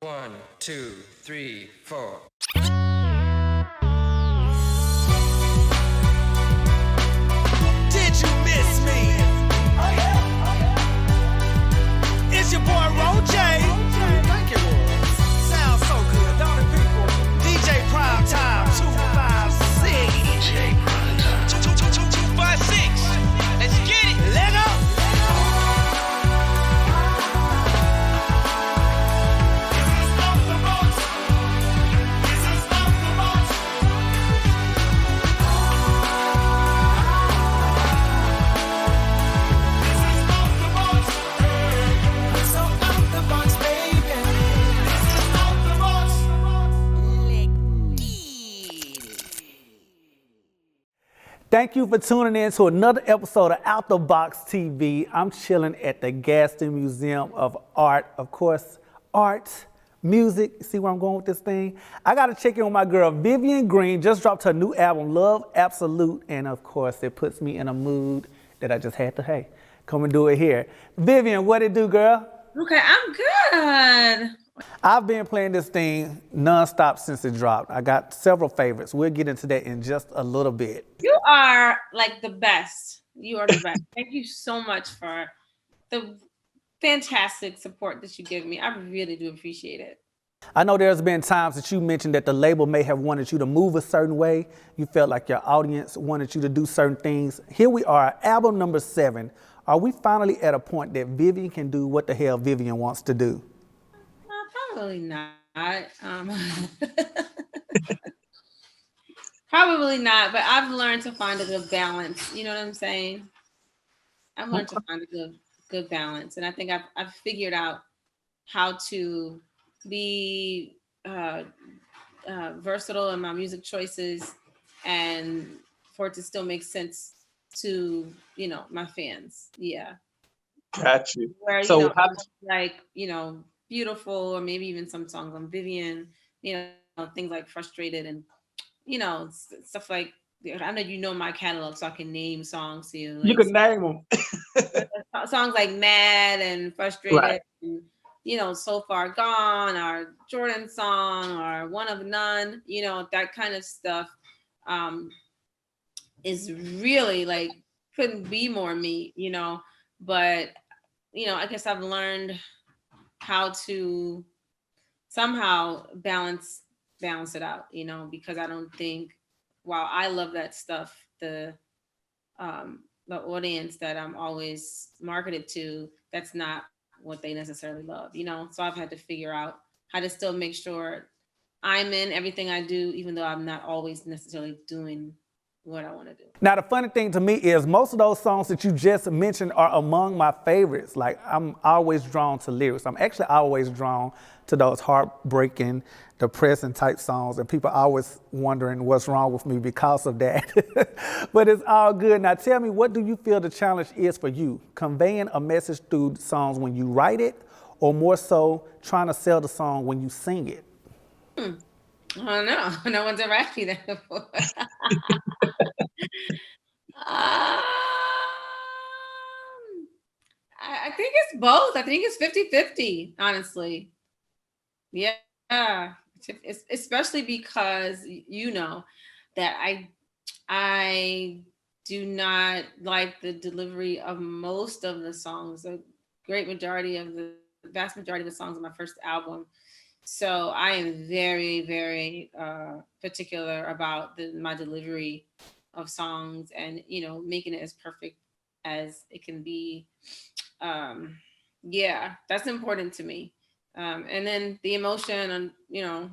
One, two, three, four. Did you miss me? Oh yeah. It's your boy Ro J. Thank you. Sounds so good, don't it, people? DJ Prime Time 256. DJ Prime Time 256. Let's get it. Let go. Thank you for tuning in to another episode of Out the Box TV. I'm chilling at the Gaston Museum of Art. Of course, art, music. See where I'm going with this thing? I got to check in with my girl, Vivian Green. Just dropped her new album, Love Absolute. And of course, it puts me in a mood that I just had to, hey, come and do it here. Vivian, what it do, girl? Okay, I'm good. I've been playing this thing nonstop since it dropped. I got several favorites. We'll get into that in just a little bit. You are like the best. You are the best. Thank you so much for the fantastic support that you give me. I really do appreciate it. I know there's been times that you mentioned that the label may have wanted you to move a certain way. You felt like your audience wanted you to do certain things. Here we are, album number 7. Are we finally at a point that Vivian can do what the hell Vivian wants to do? Probably not. Probably not, but I've learned to find a good balance. You know what I'm saying? I've learned to find a good balance. And I think I've figured out how to be versatile in my music choices and for it to still make sense to, my fans. Yeah. Got you. Where, So beautiful, or maybe even some songs on Vivian, things like Frustrated and, stuff like, I know my catalog, so I can name songs to you. Like, you can name them. songs like Mad and Frustrated, Right. and, So Far Gone, or Jordan song, or One of None, that kind of stuff is really like, couldn't be more me, but, I guess I've learned how to somehow balance it out, because I don't think, while I love that stuff, the audience that I'm always marketed to, that's not what they necessarily love, So I've had to figure out how to still make sure I'm in everything I do, even though I'm not always necessarily doing what I want to do. Now, the funny thing to me is most of those songs that you just mentioned are among my favorites. Like, I'm always drawn to lyrics. I'm actually always drawn to those heartbreaking, depressing type songs, and people are always wondering what's wrong with me because of that. But it's all good. Now, tell me, what do you feel the challenge is for you? Conveying a message through songs when you write it, or more so trying to sell the song when you sing it? I don't know. No one's ever asked me that before. I think it's both. I think it's 50-50, honestly. Yeah. It's, especially because that I do not like the delivery of most of the songs. The vast majority of the songs on my first album. So I am very, very particular about my delivery of songs and, making it as perfect as it can be. Yeah, that's important to me. And then the emotion and,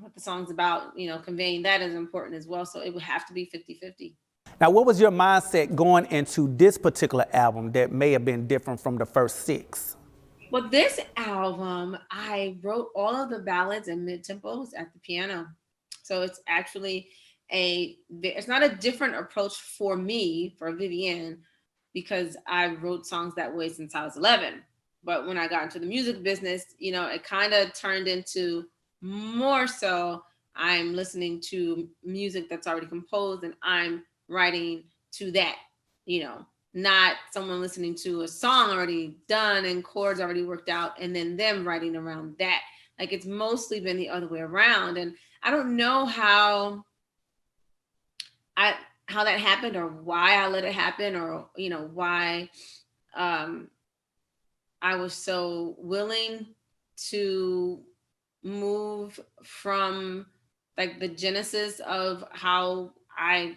what the song's about, conveying that is important as well. So it would have to be 50-50. Now, what was your mindset going into this particular album that may have been different from the first 6? Well, this album, I wrote all of the ballads and mid-tempos at the piano. So it's actually it's not a different approach for me, for Vivian, because I wrote songs that way since I was 11. But when I got into the music business, it kind of turned into more so I'm listening to music that's already composed and I'm writing to that, not someone listening to a song already done and chords already worked out and then them writing around that. Like it's mostly been the other way around. And I don't know I how that happened or why I let it happen or why um I was so willing to move from like the genesis of how I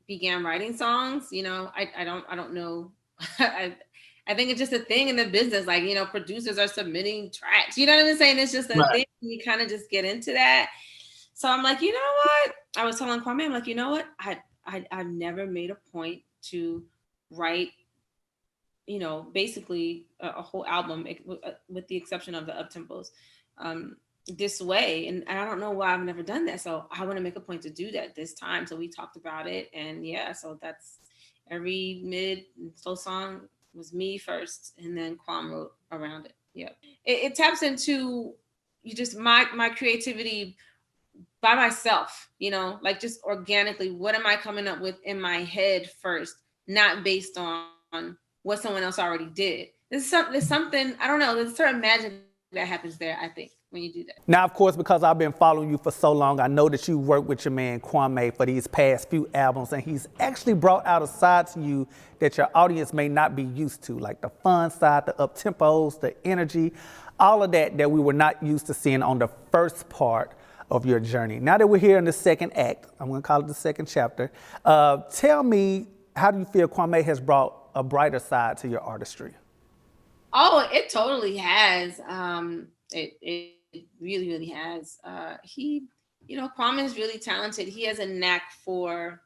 began writing songs. I don't know. I think it's just a thing in the business. Like, producers are submitting tracks. You know what I'm saying? It's just a Right. thing. You kind of just get into that. So I'm like, you know what? I was telling Kwame, I'm like, you know what? I've never made a point to write, basically a whole album with the exception of the up tempos, this way. And I don't know why I've never done that. So I want to make a point to do that this time. So we talked about it, and yeah, so that's every mid and slow song was me first, and then Kwame wrote around it. Yeah, it taps into you just my creativity by myself, like just organically. What am I coming up with in my head first, not based on what someone else already did. There's something, I don't know, there's a certain magic that happens there, I think, when you do that. Now, of course, because I've been following you for so long, I know that you worked with your man Kwame for these past few albums, and he's actually brought out a side to you that your audience may not be used to, like the fun side, the up tempos, the energy, all of that we were not used to seeing on the first part of your journey. Now that we're here in the second act, I'm going to call it the second chapter, tell me, how do you feel Kwame has brought a brighter side to your artistry? Oh, it totally has. It really, really has. Kwame is really talented. He has a knack for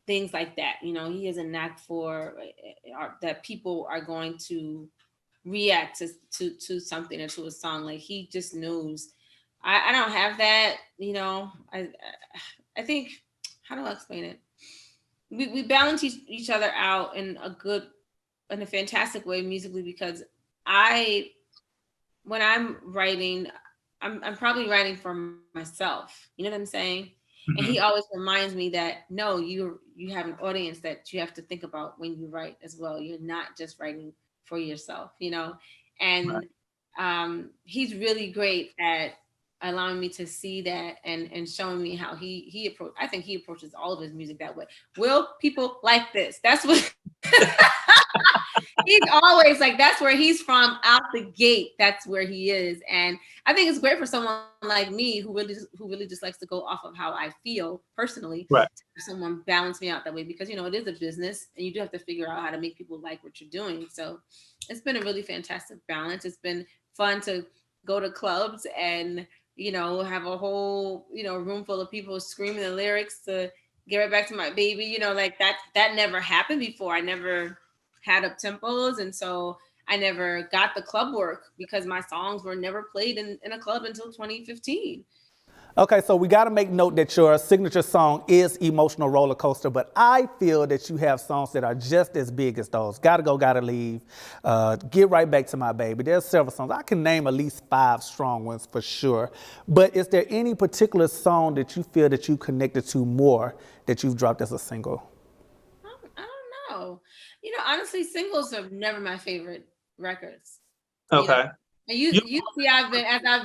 things like that. He has a knack for that people are going to react to something or to a song. Like he just knows. I don't have that. I think, how do I explain it? We balance each other out in a fantastic way musically, because when I'm writing, I'm probably writing for myself. You know what I'm saying? Mm-hmm. And he always reminds me that no, you have an audience that you have to think about when you write as well. You're not just writing for yourself, and right. He's really great at allowing me to see that and showing me how he approach. I think he approaches all of his music that way. Will people like this? That's what he's always like. That's where he's from out the gate. That's where he is, and I think it's great for someone like me who really just likes to go off of how I feel personally. Right. To have someone balance me out that way, because it is a business and you do have to figure out how to make people like what you're doing. So it's been a really fantastic balance. It's been fun to go to clubs and have a whole, room full of people screaming the lyrics to Get Right Back to My Baby, like that never happened before. I never had up tempos. And so I never got the club work because my songs were never played in a club until 2015. Okay, so we got to make note that your signature song is Emotional Roller Coaster, but I feel that you have songs that are just as big as those. Gotta Go, Gotta Leave, Get Right Back to My Baby. There's several songs. I can name at least 5 strong ones for sure. But is there any particular song that you feel that you connected to more that you've dropped as a single? I don't know. Honestly, singles are never my favorite records. Okay. And you see, I've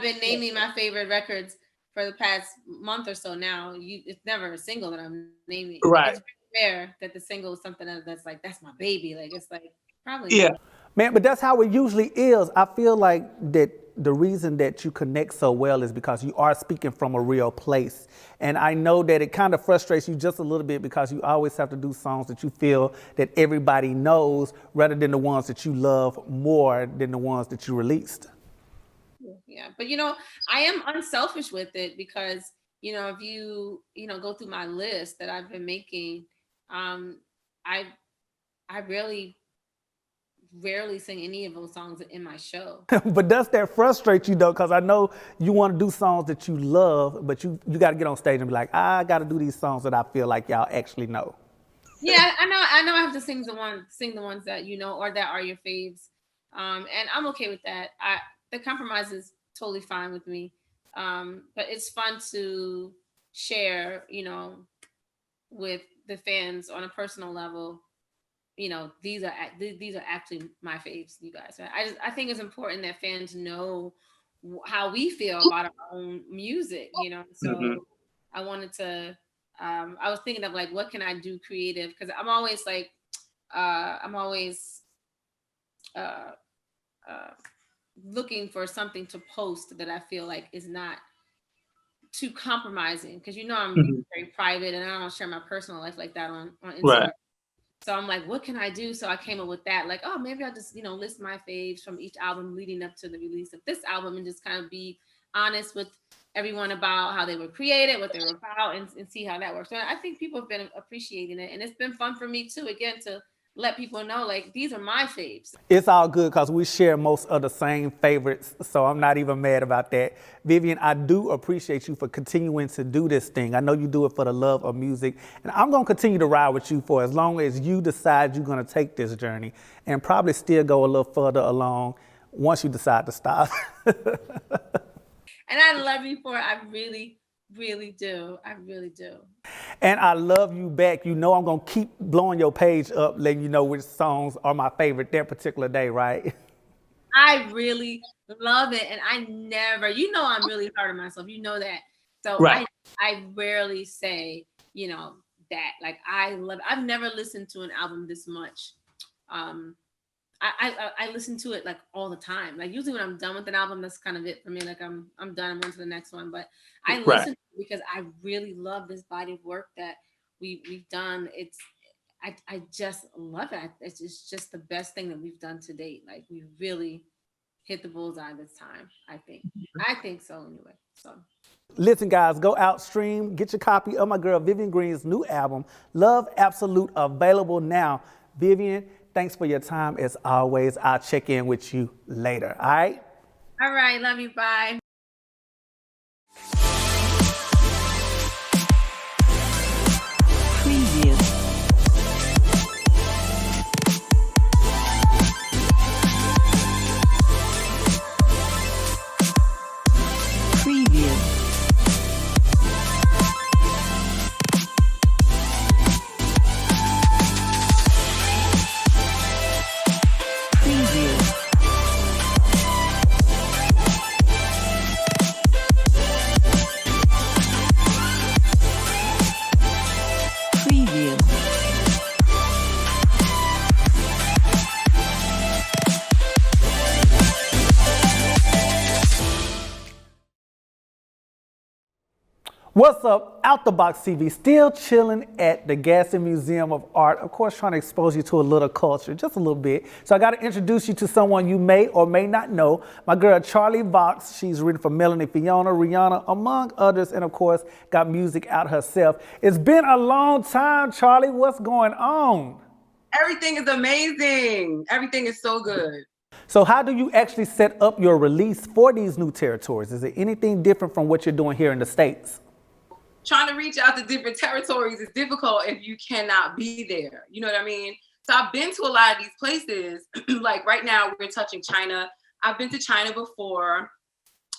been naming my favorite records for the past month or so now. It's never a single that I'm naming. Right. It's rare that the single is something that's like, that's my baby. Like, it's like, probably. Yeah. Not. Man, but that's how it usually is. I feel like that the reason that you connect so well is because you are speaking from a real place. And I know that it kind of frustrates you just a little bit because you always have to do songs that you feel that everybody knows rather than the ones that you love more than the ones that you released. Yeah, but I am unselfish with it because if you go through my list that I've been making, I rarely sing any of those songs in my show. But does that frustrate you though? Because I know you want to do songs that you love, but you got to get on stage and be like, I got to do these songs that I feel like y'all actually know. Yeah, I know. I have to sing the ones that or that are your faves, and I'm okay with that. The compromise is totally fine with me, but it's fun to share, with the fans on a personal level. These are actually my faves, you guys. I think it's important that fans know how we feel about our own music, you know. So Mhm. I wanted to. I was thinking of like, what can I do creative? Because I'm always like, I'm always uh, uh, looking for something to post that I feel like is not too compromising. Because you know I'm Mhm. very private and I don't share my personal life like that on Instagram. Right. So I'm like, what can I do? So I came up with that. Like, oh, maybe I'll just, list my faves from each album leading up to the release of this album and just kind of be honest with everyone about how they were created, what they were about, and see how that works. So I think people have been appreciating it. And it's been fun for me too, again, to let people know, like, these are my faves. It's all good because we share most of the same favorites, so I'm not even mad about that. Vivian, I do appreciate you for continuing to do this thing. I know you do it for the love of music, and I'm going to continue to ride with you for as long as you decide you're going to take this journey and probably still go a little further along once you decide to stop. And I love you for it. I really, really do. I really do. And I love you back. You know I'm going to keep blowing your page up, letting you know which songs are my favorite that particular day, right? I really love it. And I never, I'm really hard on myself. You know that. So Right. I rarely say, that. Like I've never listened to an album this much. I listen to it like all the time. Like usually when I'm done with an album, that's kind of it for me. Like I'm done. I'm on to the next one. But I Right. listen to it because I really love this body of work that we've done. I just love it. It's just the best thing that we've done to date. Like we really hit the bullseye this time. I think so anyway. So. Listen, guys, go out, stream, get your copy of my girl Vivian Green's new album, Love Absolute, available now. Vivian, thanks for your time as always. I'll check in with you later, all right? All right, love you, bye. Preview. Preview. Preview. Preview. What's up? Out the Box TV, still chilling at the Gaston Museum of Art. Of course, trying to expose you to a little culture, just a little bit. So I got to introduce you to someone you may or may not know. My girl, Charlie Vox. She's written for Melanie Fiona, Rihanna, among others, and of course, got music out herself. It's been a long time, Charlie. What's going on? Everything is amazing. Everything is so good. So how do you actually set up your release for these new territories? Is it anything different from what you're doing here in the States? Trying to reach out to different territories is difficult if you cannot be there. You know what I mean? So I've been to a lot of these places. Like right now, we're touching China. I've been to China before,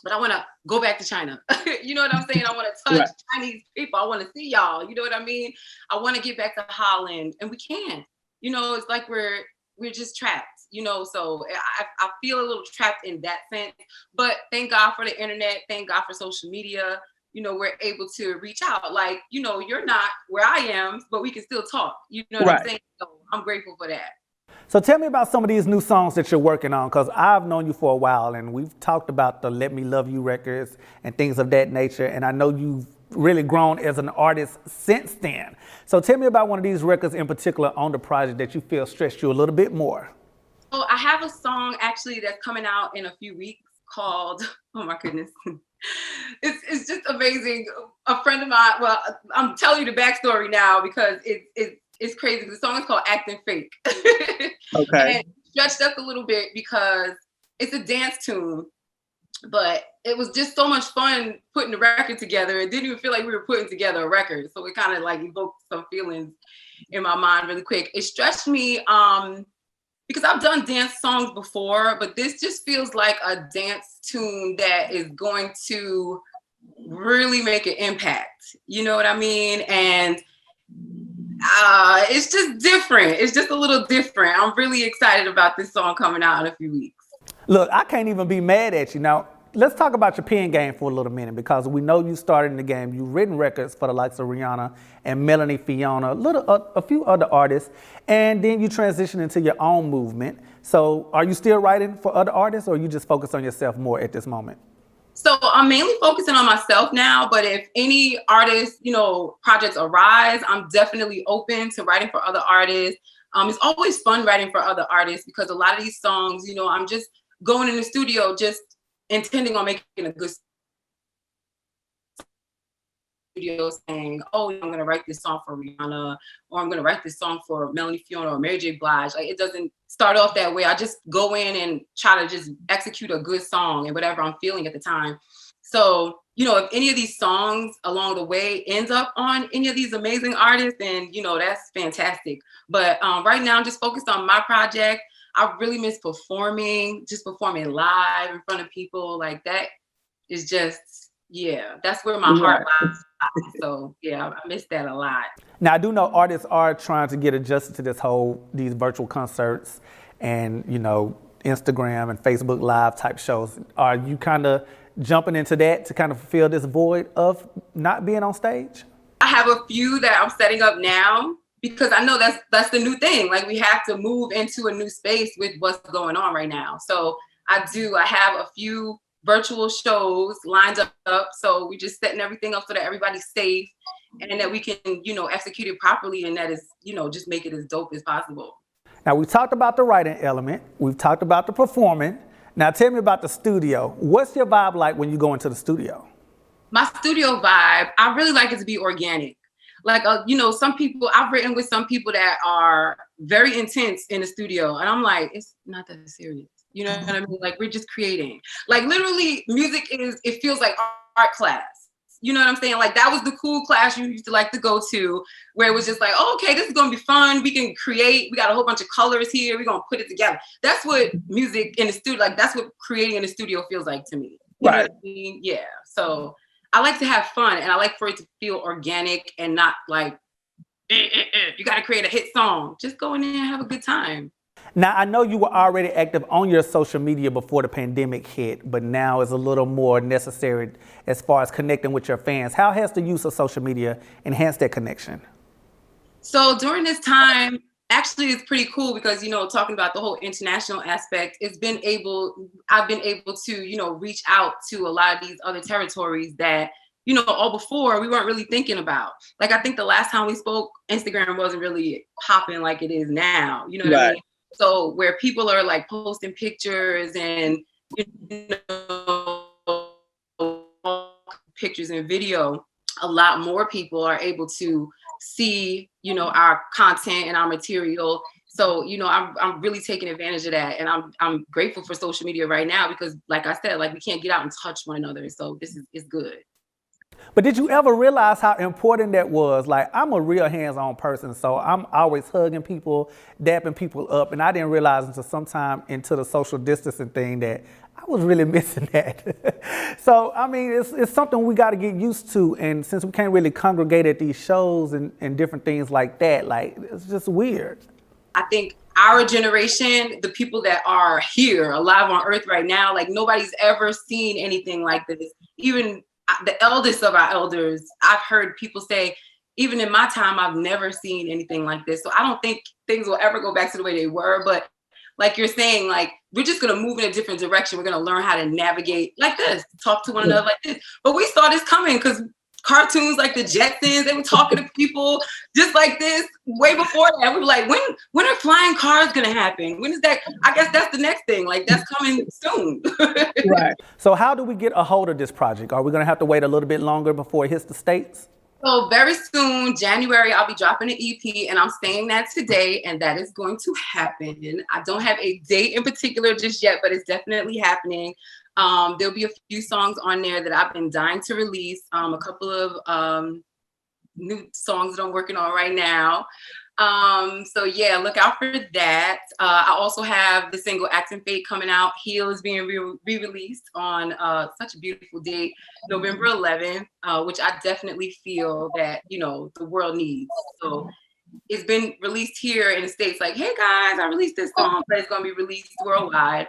but I want to go back to China. You know what I'm saying? I want to touch Right. Chinese people. I want to see y'all. You know what I mean? I want to get back to Holland, and we can. It's like we're just trapped. So I feel a little trapped in that sense. But thank God for the internet. Thank God for social media. We're able to reach out. Like, you're not where I am, but we can still talk. You know what Right. I'm saying? So I'm grateful for that. So tell me about some of these new songs that you're working on, because I've known you for a while and we've talked about the Let Me Love You records and things of that nature. And I know you've really grown as an artist since then. So tell me about one of these records in particular on the project that you feel stretched you a little bit more. So I have a song actually that's coming out in a few weeks called, oh my goodness. It's just amazing. A friend of mine, well, I'm telling you the backstory now because it's crazy. The song is called Acting Fake. Okay. And stretched up a little bit because it's a dance tune, but it was just so much fun putting the record together. It didn't even feel like we were putting together a record. So it kind of like evoked some feelings in my mind really quick. It stretched me because I've done dance songs before, but this just feels like a dance tune that is going to really make an impact. You know what I mean? And it's just different. It's just a little different. I'm really excited about this song coming out in a few weeks. Look, I can't even be mad at you. Now, let's talk about your pen game for a little minute, because we know you started in the game. You've written records for the likes of Rihanna and Melanie Fiona, a few other artists, and then you transitioned into your own movement. So are you still writing for other artists, or you just focus on yourself more at this moment? So I'm mainly focusing on myself now, but if any artists, projects arise, I'm definitely open to writing for other artists. It's always fun writing for other artists because a lot of these songs, I'm just going in the studio, just intending on making a good studio, saying, oh, I'm going to write this song for Rihanna, or I'm going to write this song for Melanie Fiona or Mary J. Blige. Like, it doesn't start off that way. I just go in and try to just execute a good song and whatever I'm feeling at the time. So, if any of these songs along the way ends up on any of these amazing artists, then, that's fantastic. But right now, I'm just focused on my project. I really miss performing live in front of people. Like, that is just, that's where my heart lies. So, I miss that a lot. Now, I do know artists are trying to get adjusted to these virtual concerts and, Instagram and Facebook Live type shows. Are you kind of jumping into that to kind of fill this void of not being on stage? I have a few that I'm setting up now because I know that's the new thing. Like, we have to move into a new space with what's going on right now. So I have a few virtual shows lined up. So we're just setting everything up so that everybody's safe and that we can, execute it properly, and that is, just make it as dope as possible. Now, we talked about the writing element. We've talked about the performing. Now, tell me about the studio. What's your vibe like when you go into the studio? My studio vibe, I really like it to be organic. Like, some people, I've written with some people that are very intense in the studio. And I'm like, it's not that serious. You know what I mean? Like, we're just creating. Like, literally, music it feels like art class. You know what I'm saying? Like, that was the cool class you used to like to go to, where it was just like, oh, okay, this is going to be fun. We can create. We got a whole bunch of colors here. We're going to put it together. That's what music in the studio, like, that's what creating in the studio feels like to me. You know what I mean? Yeah. So I like to have fun, and I like for it to feel organic and not like, you got to create a hit song. Just go in there and have a good time. Now, I know you were already active on your social media before the pandemic hit, but now it's a little more necessary as far as connecting with your fans. How has the use of social media enhanced that connection? So during this time, actually, it's pretty cool because, talking about the whole international aspect, I've been able to, reach out to a lot of these other territories that, all before we weren't really thinking about. Like, I think the last time we spoke, Instagram wasn't really popping like it is now. You know what I mean? So where people are like posting pictures and, pictures and video, a lot more people are able to see, our content and our material. So, I'm really taking advantage of that. And I'm grateful for social media right now because, like I said, like, we can't get out and touch one another. So this is good. But did you ever realize how important that was? Like, I'm a real hands-on person, so I'm always hugging people, dapping people up, and I didn't realize until sometime into the social distancing thing that I was really missing that. So, I mean, it's something we got to get used to, and since we can't really congregate at these shows and different things like that, like, it's just weird. I think our generation, the people that are here alive on earth right now, like, nobody's ever seen anything like this. Even the eldest of our elders, I've heard people say, even in my time, I've never seen anything like this. So I don't think things will ever go back to the way they were. But like you're saying, like, we're just going to move in a different direction. We're going to learn how to navigate like this, talk to one another like this. But we saw this coming because cartoons like the Jetsons, they were talking to people just like this way before that. We were like, when are flying cars going to happen? When is that? I guess that's the next thing. Like, that's coming soon. Right. So how do we get a hold of this project? Are we going to have to wait a little bit longer before it hits the States? So very soon, January, I'll be dropping an EP, and I'm saying that today, and that is going to happen. I don't have a date in particular just yet, but it's definitely happening. There'll be a few songs on there that I've been dying to release. A couple of new songs that I'm working on right now. So yeah, look out for that. I also have the single Acting Fate coming out. Heal is being re-released on such a beautiful date, November 11th, which I definitely feel that, the world needs. So it's been released here in the States, like, hey guys, I released this song, but it's going to be released worldwide.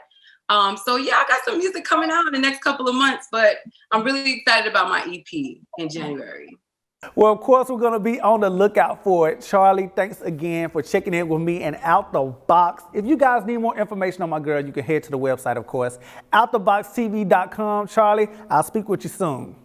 So yeah, I got some music coming out in the next couple of months, but I'm really excited about my EP in January. Well, of course, we're going to be on the lookout for it. Charlie, thanks again for checking in with me and Out the Box. If you guys need more information on my girl, you can head to the website, of course, outtheboxtv.com. Charlie, I'll speak with you soon.